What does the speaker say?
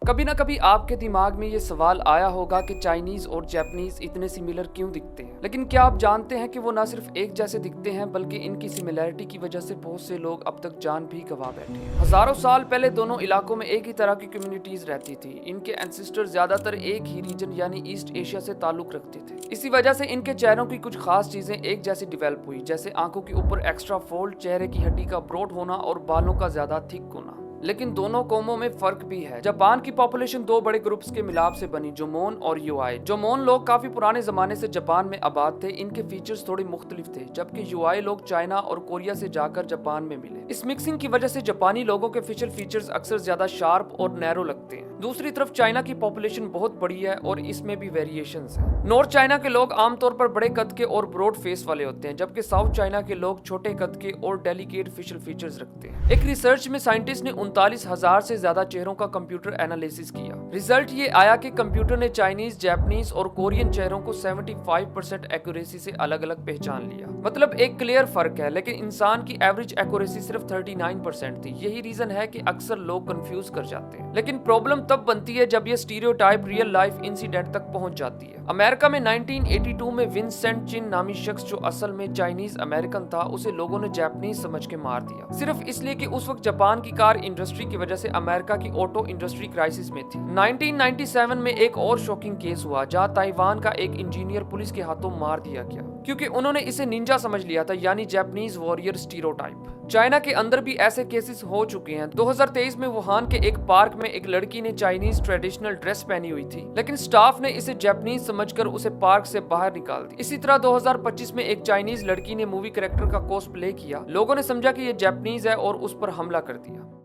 कभी ना कभी आपके दिमाग में ये सवाल आया होगा कि चाइनीज और जापानीज इतने सिमिलर क्यों दिखते हैं, लेकिन क्या आप जानते हैं कि वो ना सिर्फ एक जैसे दिखते हैं बल्कि इनकी सिमिलैरिटी की वजह से बहुत से लोग अब तक जान भी गंवा बैठे हैं। हजारों साल पहले दोनों इलाकों में एक ही तरह की कम्युनिटीज रहती थी। इनके एंसेस्टर ज्यादातर एक ही रीजन यानी ईस्ट एशिया से ताल्लुक रखते थे। इसी वजह से इनके चेहरों की कुछ खास चीजें एक जैसी डेवलप हुई, जैसे आंखों के ऊपर एक्स्ट्रा फोल्ड, चेहरे की हड्डी का ब्रॉड होना और बालों का ज्यादा थिक होना। लेकिन दोनों कौमों में फर्क भी है। जापान की पॉपुलेशन दो बड़े ग्रुप्स के मिलाप से बनी, जोमोन और यूआई। जोमोन लोग काफी पुराने जमाने से जापान में आबाद थे। इनके फीचर्स थोड़े मुख्तलिफ थे, जबकि यूआई लोग चाइना और कोरिया से जाकर जापान में मिले। इस मिक्सिंग की वजह से जापानी लोगों के फेशियल फीचर्स अक्सर ज्यादा शार्प और नैरो लगते हैं। दूसरी तरफ चाइना की पॉपुलेशन बहुत बड़ी है और इसमें भी वेरिएशंस हैं। नॉर्थ चाइना के लोग आमतौर पर बड़े कद के और ब्रॉड फेस वाले होते हैं, जबकि साउथ चाइना के लोग छोटे कद के और डेलिकेट फेशियल फीचर्स रखते हैं। एक रिसर्च में साइंटिस्ट ने 39,000 से ज्यादा चेहरों का कंप्यूटर एनालिसिस किया। रिजल्ट ये आया कि कंप्यूटर ने चाइनीज, जापानीज और कोरियन चेहरों को 75% एक्यूरेसी से अलग अलग पहचान लिया। मतलब एक क्लियर फर्क है, लेकिन इंसान की एवरेज एक्यूरेसी सिर्फ 39% थी। यही रीजन है कि अक्सर लोग कंफ्यूज कर जाते हैं। लेकिन प्रॉब्लम तब बनती है जब ये स्टीरियोटाइप रियल लाइफ इंसिडेंट तक पहुंच जाती है। अमेरिका में 1982 में विंसेंट चिन नामी शख्स, जो असल में चाइनीज अमेरिकन था, उसे लोगों ने जापानीज समझ के मार दिया, सिर्फ इसलिए कि उस वक्त जापान की कार इंडस्ट्री की वजह से अमेरिका की ऑटो इंडस्ट्री क्राइसिस में थी। 1997 में एक और शॉकिंग केस हुआ, जहां ताइवान का एक इंजीनियर पुलिस के हाथों मार दिया गया क्योंकि उन्होंने इसे निंजा समझ लिया था, यानी जापानीज वॉरियर स्टीरियोटाइप। चाइना के अंदर भी ऐसे केसेस हो चुके हैं। 2023 में वुहान के एक पार्क में एक लड़की ने चाइनीज ट्रेडिशनल ड्रेस पहनी हुई थी, लेकिन स्टाफ ने इसे जापानीज समझकर उसे पार्क से बाहर निकाल दिया। इसी तरह 2025 में एक चाइनीज लड़की ने मूवी कैरेक्टर का कॉस्प्ले किया। लोगों ने समझा कि ये जापानीज है और उस पर हमला कर दिया।